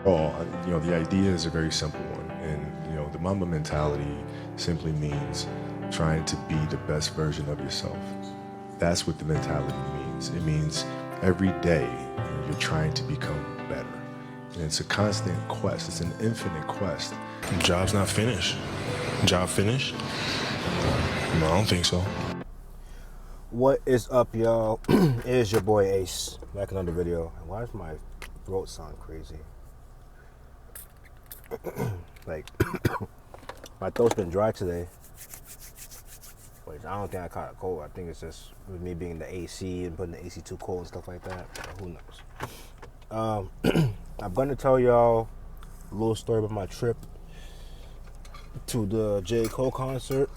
The idea is a very simple one, and the Mamba mentality simply means trying to be the best version of yourself. That's what the mentality means. It means every day you're trying to become better, and it's a constant quest. It's an infinite quest. Job's not finished. Job finished? No, I don't think so. What is up, y'all? It is your boy Ace, back in another video. Why does my throat sound crazy? Like, my throat's been dry today. Which I don't think I caught a cold. I think it's just with me being in the AC and putting the AC too cold and stuff like that. But who knows? I'm gonna tell y'all a little story about my trip to the J. Cole concert.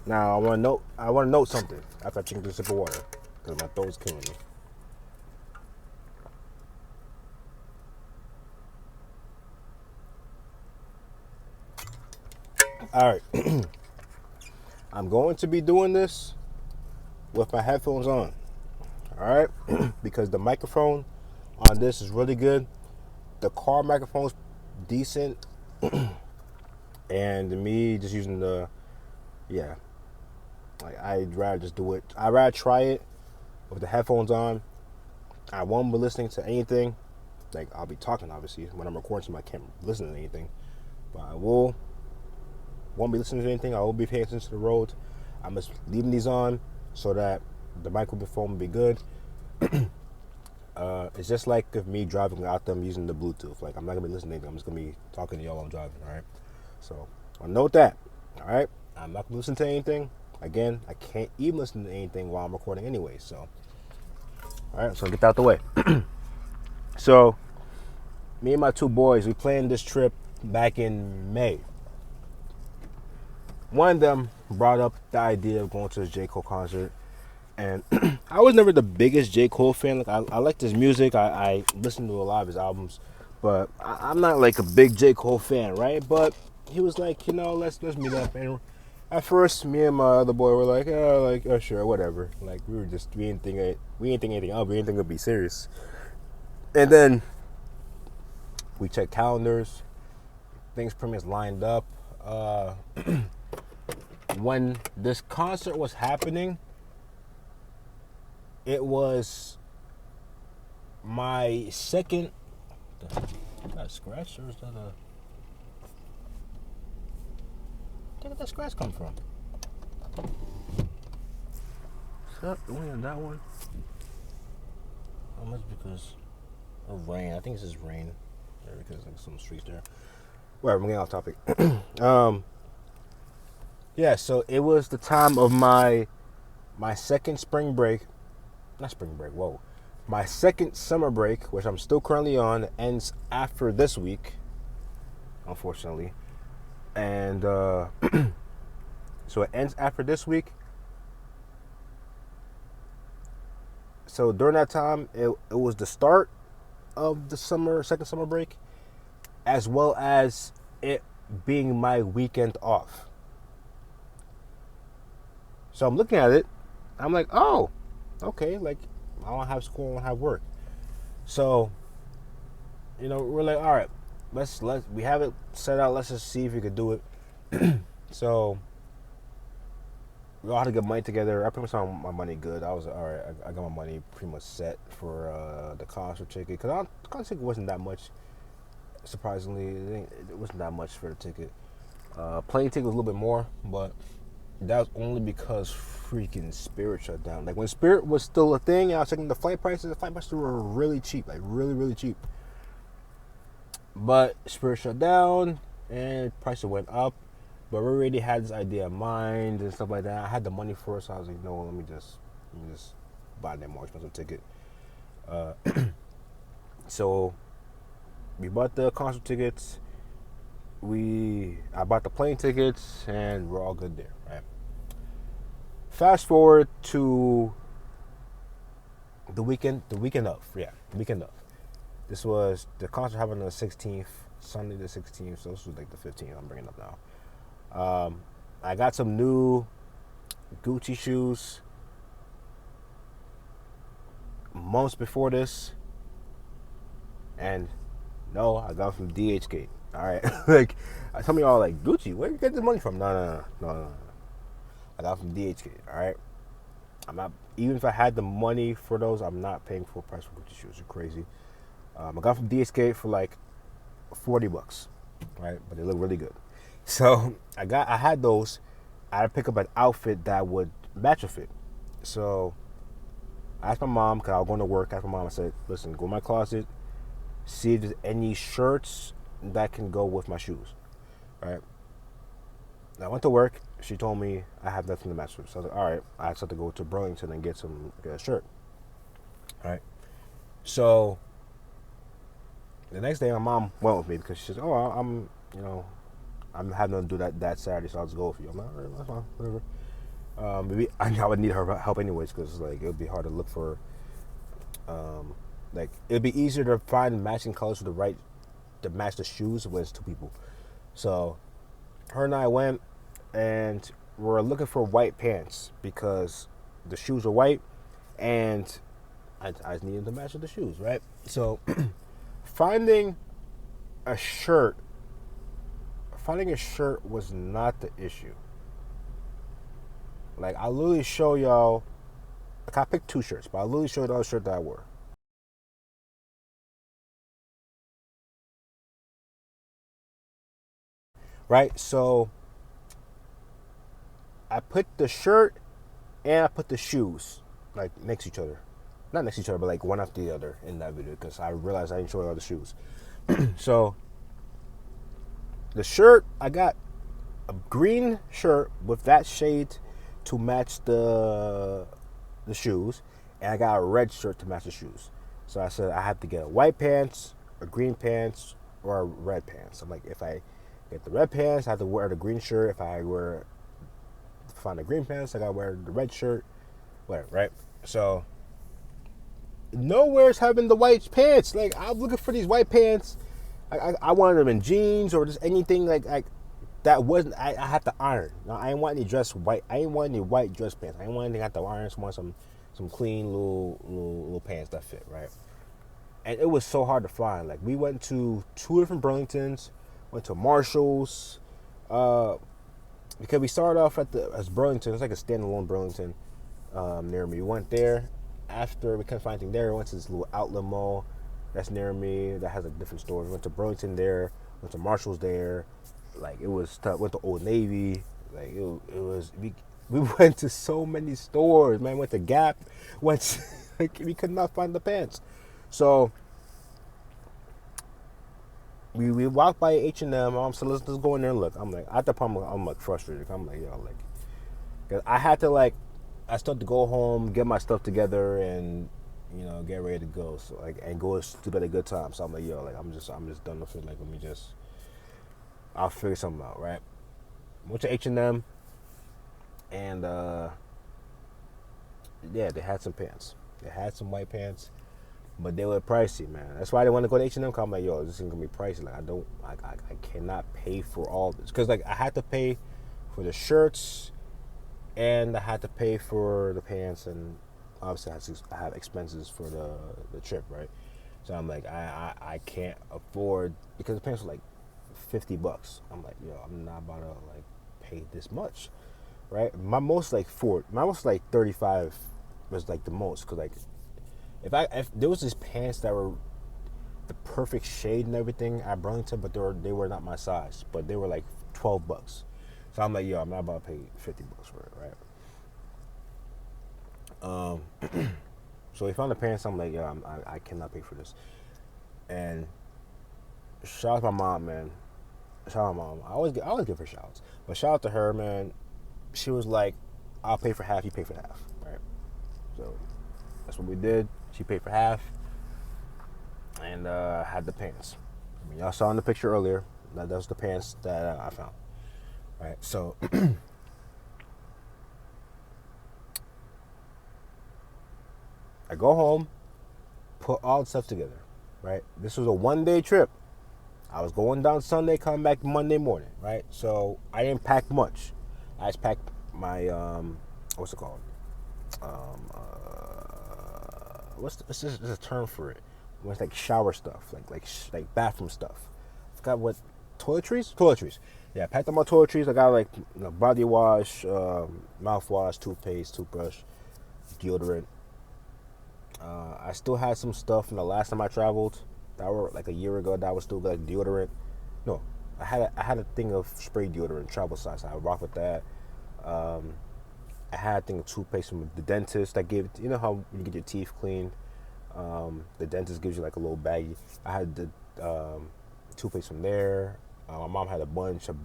Now I want to note something after I drink this sip of water because my throat's killing me. All right, I'm going to be doing this with my headphones on. All right, because the microphone on this is really good. The car microphone's decent, and me just using like I'd rather just do it. I'd rather try it with the headphones on. I won't be listening to anything. Like, I'll be talking, obviously, when I'm recording, so I can't listen to anything. But I won't be listening to anything. I will be paying attention to the road. I'm just leaving these on so that the microphone will be good. It's just like if me driving out them using the Bluetooth. Like, I'm not going to be listening to anything. I'm just going to be talking to y'all while I'm driving, all right? So, I'll note that, all right? I'm not going to listen to anything. Again, I can't even listen to anything while I'm recording anyway, so. All right, so get that out the way. So, me and my two boys, we planned this trip back in May. One of them brought up the idea of going to the J. Cole concert. And I was never the biggest J. Cole fan. Like, I liked his music. I listened to a lot of his albums. But I'm not like a big J. Cole fan, right? But he was like, let's meet up. And at first, me and my other boy were like, oh, sure, whatever. Like, we didn't think anything of. We didn't think it'd be serious. And then we checked calendars. Things pretty much lined up. When this concert was happening, it was my second. Is that a scratch or is that a? Where did that scratch come from? Is that the one and that one? How much because of rain? I think it's just rain. There, because like some streets there. Whatever, I'm getting off topic. Yeah, so it was the time of my second spring break. Not spring break, whoa. My second summer break, which I'm still currently on, ends after this week, unfortunately. And so it ends after this week. So during that time, it was the start of the second summer break, as well as it being my weekend off. So I'm looking at it, I'm like, oh, okay, like, I don't have school, I don't have work. So, we're like, all right, we have it set out, let's just see if we could do it. So, we all had to get money together. I pretty much had my money good. I was, all right, I got my money pretty much set for the concert ticket. Because the concert ticket wasn't that much, surprisingly. It wasn't that much for the ticket. Plane ticket was a little bit more, but that was only because freaking Spirit shut down. Like, when Spirit was still a thing, I was checking the flight prices were really cheap, like really, really cheap. But Spirit shut down and prices went up. But we already had this idea in mind and stuff like that. I had the money for it, so I was like, no, let me just buy that more expensive ticket. So we bought the concert tickets. I bought the plane tickets, and we're all good there, right? Fast forward to the weekend of. This was the concert happened on the 16th, Sunday the 16th, so this was like the 15th. I'm bringing up now. I got some new Gucci shoes months before this, and No, I got it from DHK. All right, like some of y'all are like Gucci. Where you get the money from? No. I got it from DHK. All right, I'm not. Even if I had the money for those, I'm not paying full price for Gucci shoes. You're crazy. I got it from DHK for like $40, right? But they look really good. So I had those. I had to pick up an outfit that would match a fit. So I asked my mom, because I was going to work. I asked my mom, I said, listen, go in my closet, see if there's any shirts that can go with my shoes, right? And I went to work. She told me I have nothing to match with. So I was like, all right. I just have to go to Burlington and get a shirt, all right? So the next day, my mom went with me because she says, oh, I'm having to do that Saturday, so I'll just go with you. I'm like, all right, that's fine, whatever. Maybe I would need her help anyways, because like it would be hard to look for. Like it'd be easier to find matching colors for to match the shoes when it's two people. So her and I went, and we're looking for white pants because the shoes are white, and I just needed to match with the shoes, right? So finding a shirt was not the issue. Like, I'll literally show y'all, like, I picked 2 shirts, but I'll literally show you the other shirt that I wore. Right? So, I put the shirt and I put the shoes, like, next to each other. Not next to each other, but, like, one after the other in that video, because I realized I didn't show you all the shoes. So, the shirt, I got a green shirt with that shade to match the shoes, and I got a red shirt to match the shoes. So I said I have to get a white pants, a green pants, or a red pants. I'm like, if I get the red pants, I have to wear the green shirt. If I find the green pants, I gotta wear the red shirt, whatever, right? So nowhere's having the white pants. Like, I'm looking for these white pants. I wanted them in jeans or just anything like that wasn't. I had to iron. Now, I didn't want any dress white. I didn't want any white dress pants. I didn't want anything I had to iron. I just want some clean little pants that fit, right? And it was so hard to find. Like, we went to 2 different Burlingtons, went to Marshalls, because we started off as Burlington. It's like a standalone Burlington near me. We went there. After we couldn't find anything there, we went to this little outlet mall that's near me that has like different stores. We went to Burlington there, went to Marshalls there. Like, it was tough. Went to Old Navy. Like, it was. We went to so many stores, man. Went to Gap. Like, we could not find the pants. So we walked by H&M. Mom said, let's go in there and look. I'm like, at the point, I'm like frustrated. I'm like, yo, like, cause I had to like, I started to go home, get my stuff together, and get ready to go. So like, and go to bed a good time. So I'm like, yo, like, I'm just done with it. Like, I'll figure something out, right? Went to H&M, and yeah, they had some pants. They had some white pants, but they were pricey, man. That's why I didn't want to go to H&M. Cause I'm like, yo, this is gonna be pricey. Like, I cannot pay for all this. Cause like, I had to pay for the shirts, and I had to pay for the pants, and obviously I have expenses for the trip, right? So I'm like, I can't afford, because the pants were like $50. I'm like, yo, I'm not about to like pay this much, right? My most like 35 was like the most, because like if there was these pants that were the perfect shade and everything at Burlington, but they were not my size, but they were like $12. So I'm like, yo, I'm not about to pay $50 for it, right? So we found the pants. I'm like, yo, I cannot pay for this. And shout out to my mom, man. Shout out to my mom. I always give her shouts, but shout out to her, man. She was like, I'll pay for half, you pay for half, right? So that's what we did. She paid for half, and had the pants. I mean, y'all saw in the picture earlier. That was the pants that I found, right? So I go home, put all the stuff together, right? This was a 1-day trip. I was going down Sunday, coming back Monday morning, right? So I didn't pack much. I just packed my what's it called? What's this? There's a term for it. when it's like shower stuff, like bathroom stuff. I forgot what toiletries. Yeah, I packed up my toiletries. I got like body wash, mouthwash, toothpaste, toothbrush, deodorant. I still had some stuff from the last time I traveled. That were like a year ago. That was still like deodorant. No, I had a thing of spray deodorant, travel size. So I rock with that. I had a thing of toothpaste from the dentist. I gave, you know how you get your teeth cleaned. The dentist gives you like a little baggie. I had the toothpaste from there. My mom had a bunch of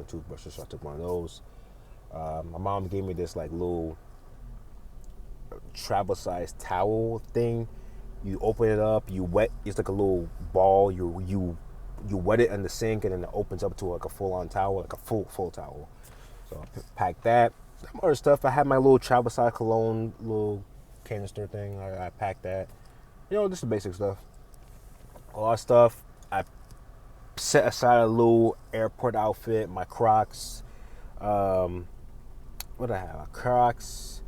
toothbrushes, so I took one of those. My mom gave me this like little travel size towel thing. You open it up, you wet. It's like a little ball. You wet it in the sink, and then it opens up to like a full on towel, like a full towel. So I packed that. Some other stuff. I had my little travel size cologne, little canister thing. I packed that. You know, just the basic stuff. A lot of stuff. I set aside a little airport outfit, my Crocs. What did I have? A Crocs,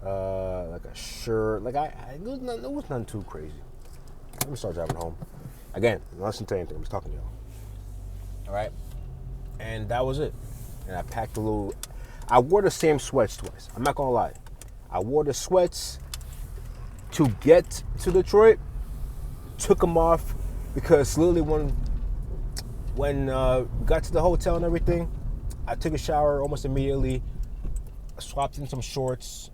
like a shirt. Like it was nothing too crazy. Let me start driving home. Again, don't listen to anything. I'm just talking to y'all. All right, and that was it. And I packed a little. I wore the same sweats twice. I'm not gonna lie. I wore the sweats to get to Detroit. Took them off because literally when we got to the hotel and everything, I took a shower almost immediately, swapped in some shorts,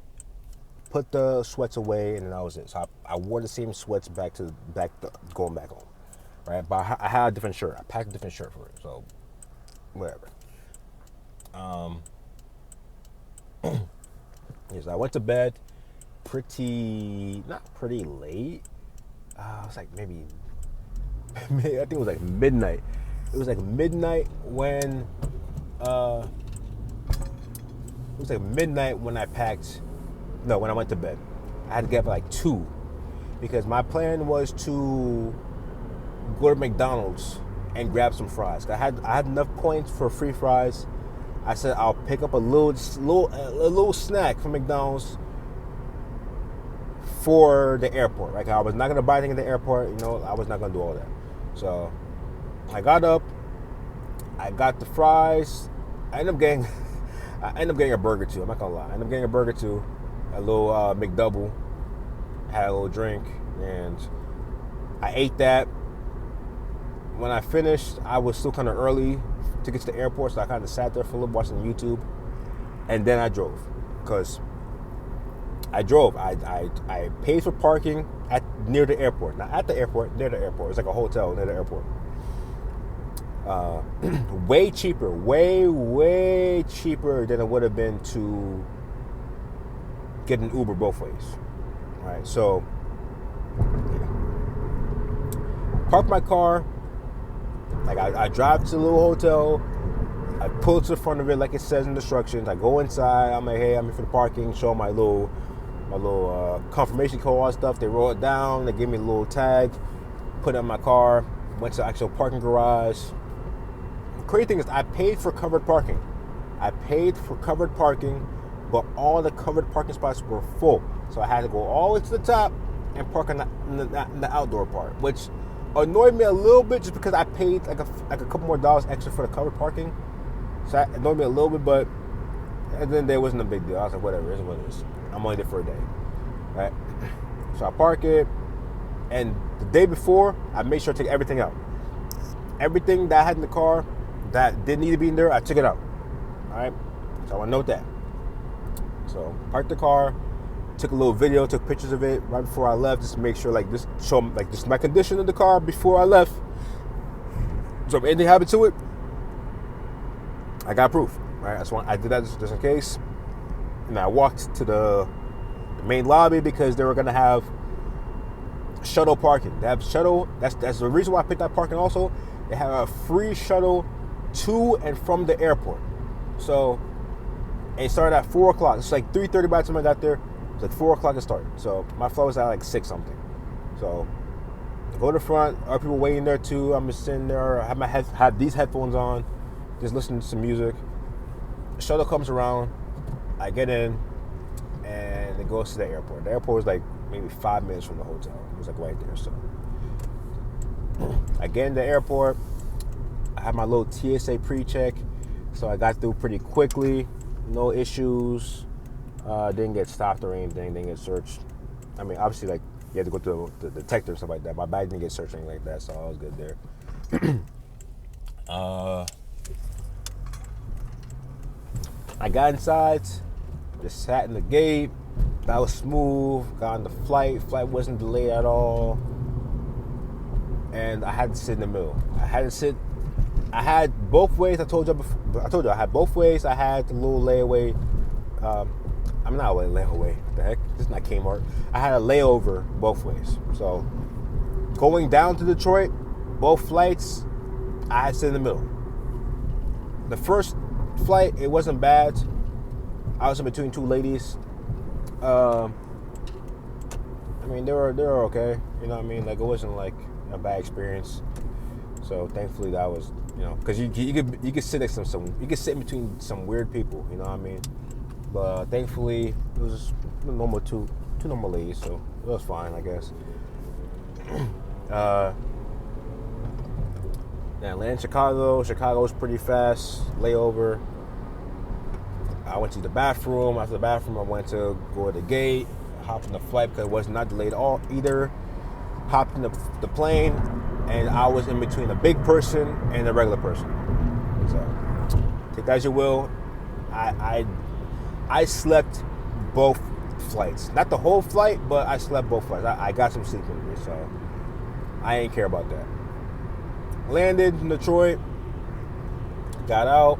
put the sweats away, and then that was it. So I wore the same sweats going back home, right? But I had a different shirt. I packed a different shirt for it, so whatever. Yes, I went to bed not pretty late. It was like maybe I think it was like midnight. It was like midnight when I packed. No, when I went to bed. I had to get up at like 2 because my plan was to go to McDonald's and grab some fries. I had enough points for free fries. I said I'll pick up a little snack from McDonald's for the airport. Like I was not gonna buy anything at the airport. You know, I was not gonna do all that. So I got up. I got the fries. I ended up getting a burger too. I'm not gonna lie. I ended up getting a burger too, a little McDouble. Had a little drink, and I ate that. When I finished, I was still kind of early to get to the airport, so I kind of sat there for a little watching YouTube, and then I drove. Because I drove. I paid for parking near the airport. Not at the airport, near the airport. It's like a hotel near the airport. Way cheaper. Way cheaper than it would have been to get an Uber both ways. All right, so yeah. Park my car. Like I drive to the little hotel. I pull to the front of it like it says in the instructions. I go inside. I'm like, hey, I'm here for the parking. Show my little confirmation code, all that stuff. They roll it down. They give me a little tag. Put it in my car. Went to the actual parking garage. The crazy thing is I paid for covered parking. But all the covered parking spots were full. So I had to go all the way to the top and park in the outdoor part, which annoyed me a little bit just because I paid like a couple more dollars extra for the covered parking. So that annoyed me a little bit, but at the end of the day, it wasn't a big deal. I was like, whatever, it is what it is. I'm only there for a day, right? So I park it, and the day before, I made sure to take everything out. Everything that I had in the car that didn't need to be in there, I took it out, all right? So I want to note that. So parked the car, took a little video, took pictures of it right before I left, just to make sure, like, just show them, like, just my condition of the car before I left. So if anything happened to it, I got proof, right? I did that just in case. And I walked to the main lobby because they were gonna have shuttle parking. They have shuttle. That's the reason why I picked that parking. Also, they have a free shuttle to and from the airport. So it started at 4 o'clock. It's like 3:30 by the time I got there. It's like 4 o'clock it started. So my flight was at like 6 something. So I go to the front. Other people waiting there too. I'm just sitting there. I have these headphones on, just listening to some music. The shuttle comes around. I get in, and it goes to the airport. The airport was like maybe 5 minutes from the hotel. It was like right there. So I get in the airport. I have my little TSA pre-check, so I got through pretty quickly. No issues. Didn't get stopped or anything. Didn't get searched. I mean, obviously, like you had to go through the detector and stuff like that. My bag didn't get searched or anything like that, so I was good there. I got inside, just sat in the gate. That was smooth. Got on the flight. Flight wasn't delayed at all. And I had to sit in the middle. I had both ways. I told you I had both ways. I had the little layaway. I'm not a layaway. What the heck? This is not Kmart. I had a layover both ways. So going down to Detroit, both flights, I had to sit in the middle. The first flight, it wasn't bad. I was in between two ladies. I mean, they were okay. You know what I mean? Like, it wasn't like a bad experience. So thankfully that was, because you could sit next to you could sit in between some weird people. You know what I mean? But thankfully it was normal two normal ladies, so it was fine, I guess. Then I landed in Chicago. Chicago was pretty fast. Layover. I went to the bathroom. After the bathroom, I went to go to the gate, hopped in the flight because it was not delayed at all either. Hopped in the plane, and I was in between a big person and a regular person. So take that as you will. I slept both flights. Not the whole flight, but I slept both flights. I got some sleep in me, so I ain't care about that. Landed in Detroit, got out,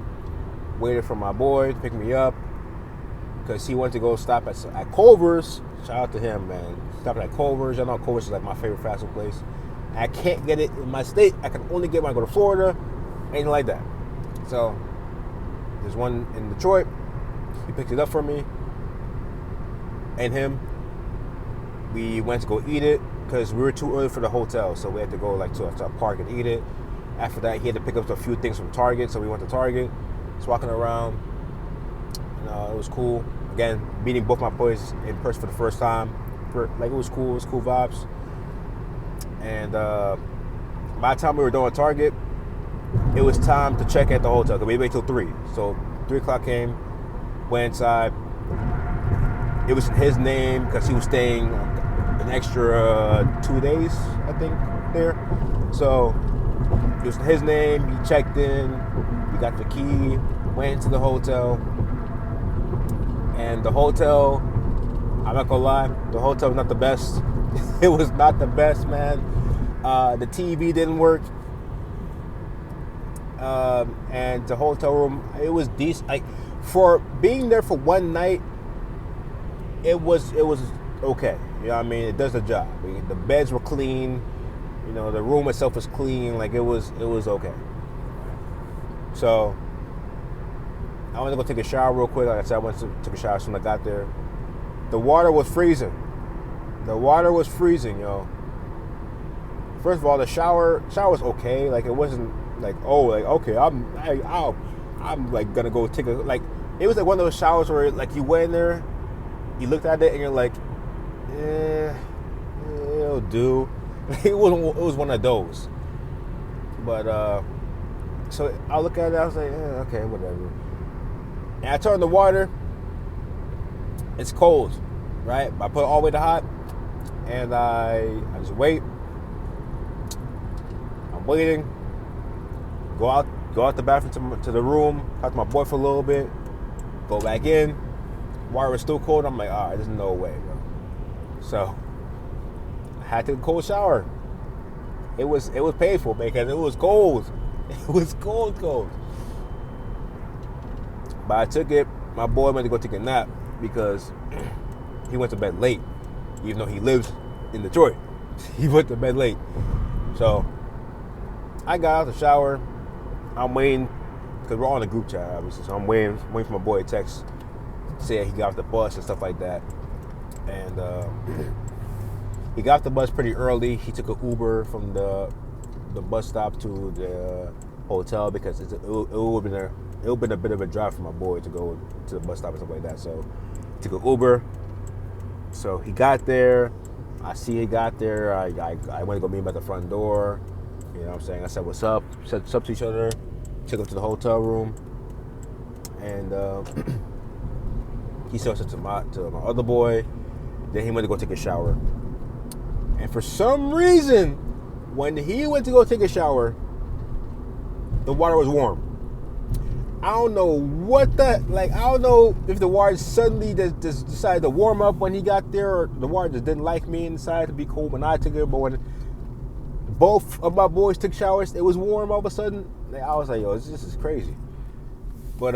waited for my boy to pick me up because he wanted to go stop at Culver's. Shout out to him, man. Stopping at Culver's. Y'all know Culver's is like my favorite fast food place. I can't get it in my state. I can only get it when I go to Florida. Anything like that. So there's one in Detroit. He picked it up for me and him. We went to go eat it because we were too early for the hotel, so we had to go like to a park and eat it. After that, he had to pick up a few things from Target, so we went to Target. Just walking around, it was cool. Again, meeting both my boys in person for the first time. It was cool. It was cool vibes. And by the time we were done with Target, it was time to check at the hotel because we waited till 3. So 3 o'clock came, went inside. It was his name because he was staying an extra 2 days, I think, there. So it was his name. He checked in. We got the key. Went into the hotel. And the hotel, I'm not gonna lie, the hotel was not the best. It was not the best, man. The TV didn't work. And the hotel room, it was decent. Like, for being there for one night, it was okay. You know what I mean? It does the job. The beds were clean. The room itself was clean. Like, it was okay. So I went to go take a shower real quick. Like I said, I went to take a shower as soon as I got there. The water was freezing. Yo. First of all, the shower was okay. Like, it wasn't like, okay, I'm like gonna go take a, like, it was like one of those showers where like you went in there, you looked at it and you're like, it'll do. It was one of those. But so I look at it, I was like, okay, whatever. And I turned the water. It's cold, right? I put it all the way to hot, and I just wait. I'm waiting. Go out the bathroom to the room. Talk to my boy for a little bit. Go back in. Water was still cold. I'm like, all right, there's no way, bro. So I had to take a cold shower. It was painful because it was cold. It was cold. But I took it. My boy went to go take a nap because he went to bed late, even though he lives in Detroit. He went to bed late. So I got out the shower. I'm waiting because we're on a group chat, obviously. So I'm waiting for my boy to text, say he got off the bus and stuff like that. And he got off the bus pretty early. He took an Uber from the bus stop to the hotel because it would have been a bit of a drive for my boy to go to the bus stop and stuff like that. So he took an Uber. So he got there. I see he got there. I went to go meet him at the front door. You know what I'm saying? I said, what's up? Said what's up to each other. Took him to the hotel room. And he said what's up to my other boy. Then he went to go take a shower. And for some reason, when he went to go take a shower, the water was warm. I don't know what that, like, I don't know if the water suddenly just decided to warm up when he got there, or the water just didn't like me and decided to be cold when I took it. But when both of my boys took showers, it was warm all of a sudden. Like, I was like, yo, this is crazy. But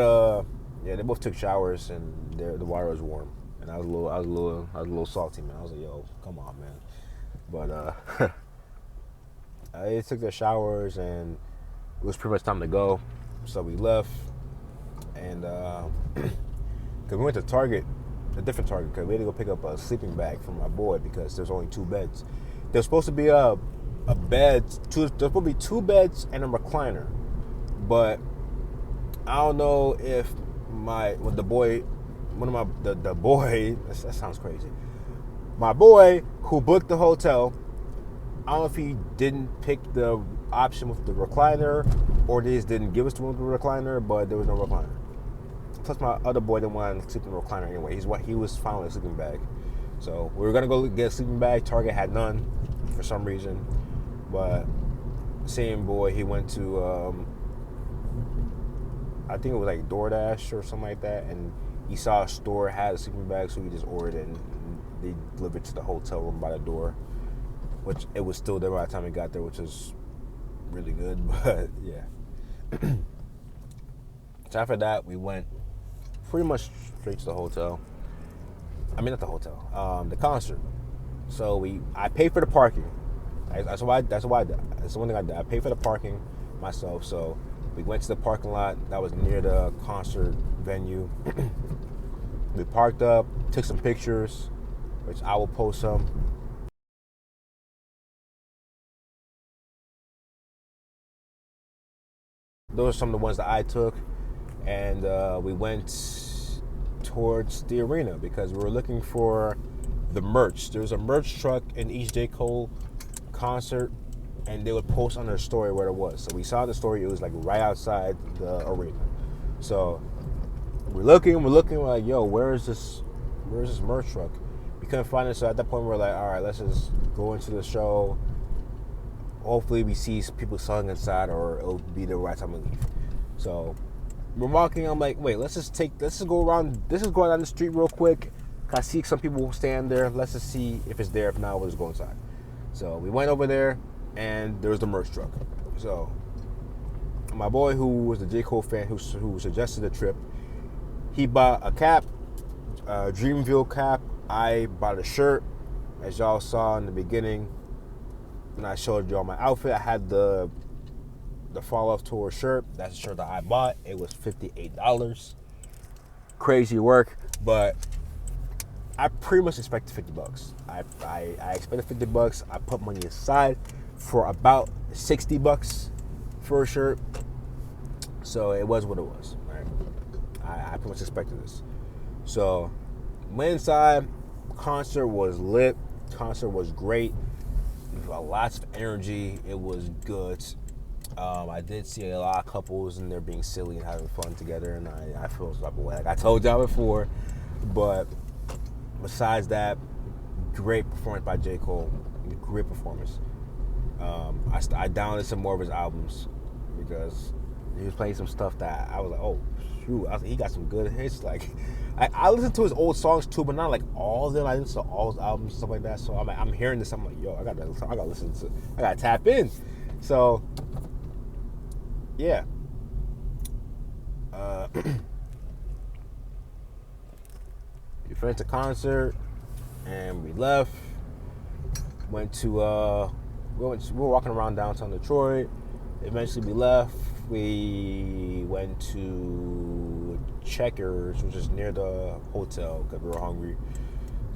yeah, they both took showers and the water was warm, and I was a little salty, man. I was like, yo, come on, man. But they took their showers and it was pretty much time to go, so we left. And because we went to Target, a different Target, because we had to go pick up a sleeping bag for my boy because there's only 2 beds. There's supposed to be a bed, there's supposed to be 2 beds and a recliner, but I don't know if the boy, that sounds crazy. My boy who booked the hotel, I don't know if he didn't pick the option with the recliner or they just didn't give us the recliner, but there was no recliner. Plus my other boy didn't want to sleep in the recliner anyway. He was fine with a sleeping bag. So we were going to go get a sleeping bag. Target had none for some reason. But same boy, he went to, I think it was like DoorDash or something like that. And he saw a store had a sleeping bag, so he just ordered it and they delivered it to the hotel room by the door. Which it was still there by the time we got there, which is really good. But yeah. So after that, we went pretty much straight to the hotel. I mean, not the hotel, the concert. So I paid for the parking. That's why I did. That's the one thing I did. I paid for the parking myself. So we went to the parking lot that was near the concert venue. We parked up, took some pictures, which I will post some. Those are some of the ones that I took, and we went towards the arena because we were looking for the merch. There was a merch truck in each J. Cole concert, and they would post on their story where it was. So we saw the story; it was like right outside the arena. So we're looking, we're like, yo, where is this merch truck? We couldn't find it, so at that point we were like, all right, let's just go into the show. Hopefully we see people selling inside, or it'll be the right time to leave. So we're walking. I'm like, wait, let's just go around. This is going down the street real quick. I see some people stand there. Let's just see if it's there. If not, we'll just go inside. So we went over there, and there was the merch truck. So my boy, who was the J. Cole fan, who suggested the trip, he bought a cap, a Dreamville cap. I bought a shirt, as y'all saw in the beginning. And I showed you all my outfit. I had the Fall Off Tour shirt. That's the shirt that I bought. It was $58. Crazy work, but I pretty much expected $50. I expected $50. I put money aside for about $60 for a shirt. So it was what it was. Right? I pretty much expected this. So went inside. Concert was lit. Concert was great. Lots of energy. It was good. I did see a lot of couples and they're being silly and having fun together, and I feel some type of way, like I told y'all before. But besides that, great performance by J. Cole. Great performance. I downloaded some more of his albums because he was playing some stuff that I was like, oh shoot, he got some good hits. Like I listened to his old songs too, but not like all of them. I listened to all his albums and stuff like that. So I'm hearing this. I'm like, yo, I gotta listen to. I gotta tap in. So yeah. We finished the concert and we left. We were walking around downtown Detroit. Eventually we left. We went to Checkers, which is near the hotel, because we were hungry.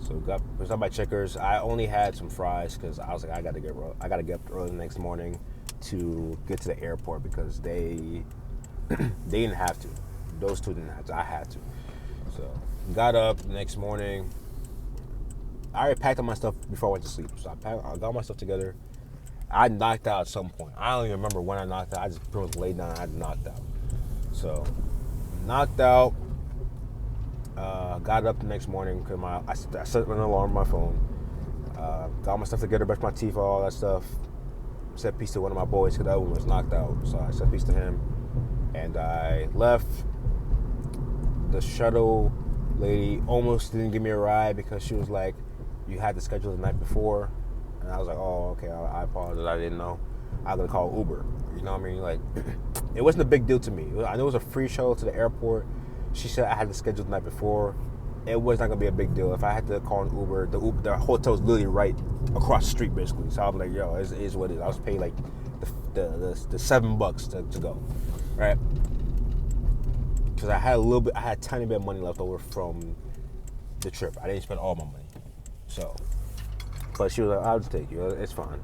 So we stopped by Checkers. I only had some fries because I was like, I gotta get up early the next morning to get to the airport because they didn't have to. Those two didn't have to. I had to. So got up the next morning. I already packed up my stuff before I went to sleep. So I got my stuff together. I knocked out at some point. I don't even remember when I knocked out. I just pretty much laid down and I knocked out. So, knocked out. Got up the next morning because I set an alarm on my phone. Got my stuff together, brushed my teeth, all that stuff. Said peace to one of my boys because that one was knocked out. So I said peace to him. And I left. The shuttle lady almost didn't give me a ride because she was like, you had to schedule the night before. And I was like, oh, okay, I apologize. I didn't know. I was going to call Uber. You know what I mean? Like, it wasn't a big deal to me. I knew it was a free shuttle to the airport. She said I had to schedule the night before. It was not going to be a big deal. If I had to call an Uber, the hotel's literally right across the street, basically. So I was like, yo, it is what it is. I was paying like the $7 to go, right? Because I had a tiny bit of money left over from the trip. I didn't spend all my money. So, but she was like, I'll just take you. It's fine.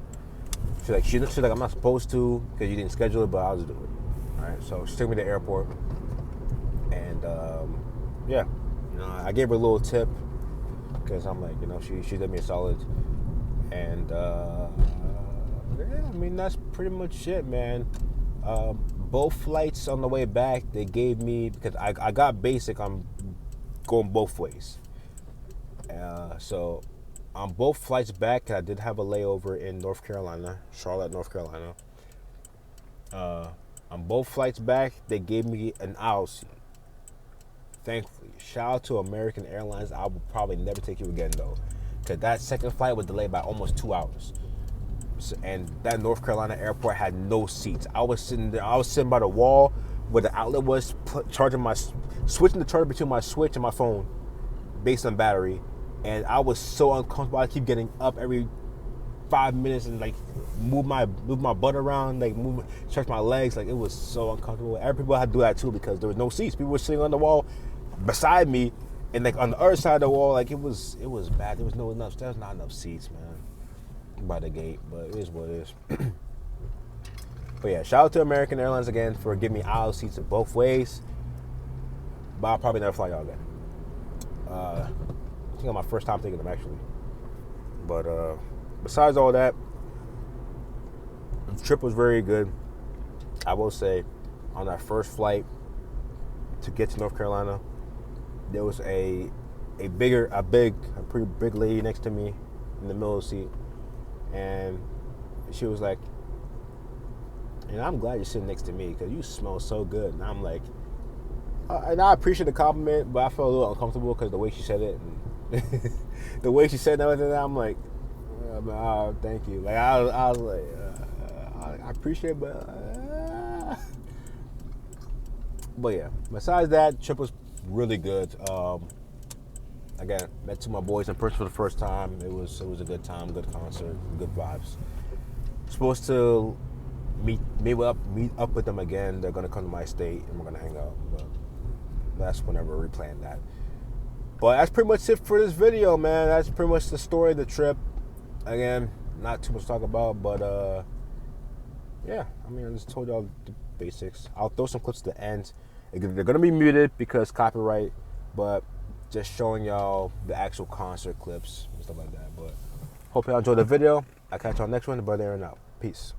She's like, I'm not supposed to because you didn't schedule it, but I'll just do it. All right. So she took me to the airport, and yeah, I gave her a little tip because I'm like, she did me a solid, and yeah, I mean that's pretty much it, man. Both flights on the way back, they gave me, because I got basic, I'm going both ways. So on both flights back, I did have a layover in North Carolina, Charlotte, North Carolina. On both flights back, they gave me an aisle seat. Thankfully. Shout out to American Airlines. I will probably never take you again, though. Because that second flight was delayed by almost 2 hours. And that North Carolina airport had no seats. I was sitting there. I was sitting by the wall where the outlet was, switching the charger between my Switch and my phone based on battery. And I was so uncomfortable. I keep getting up every 5 minutes and like move my butt around, like stretch my legs. Like it was so uncomfortable. Every people had to do that too because there was no seats. People were sitting on the wall beside me, and like on the other side of the wall, like it was bad. There was not enough seats, man, by the gate, but it is what it is. But yeah, shout out to American Airlines again for giving me aisle seats in both ways. But I'll probably never fly y'all again. I think it's my first time taking them actually. But besides all that, the trip was very good. I will say, on that first flight to get to North Carolina, there was a pretty big lady next to me in the middle of the seat. And she was like, I'm glad you're sitting next to me because you smell so good. And I'm like, and I appreciate the compliment, but I felt a little uncomfortable because the way she said it, and the way she said everything, I'm like, oh, thank you. Like I was like, I appreciate it, but yeah. Besides that, trip was really good. Again, met two of my boys in person for the first time. It was a good time, good concert, good vibes. Supposed to meet up with them again. They're gonna come to my state and we're gonna hang out. But that's whenever we plan that. But that's pretty much it for this video, man. That's pretty much the story of the trip. Again, not too much to talk about, but yeah. I mean, I just told y'all the basics. I'll throw some clips at the end. They're gonna be muted because copyright, but just showing y'all the actual concert clips and stuff like that. But hope y'all enjoyed the video. I'll catch y'all next one. Brother Aaron out. Peace.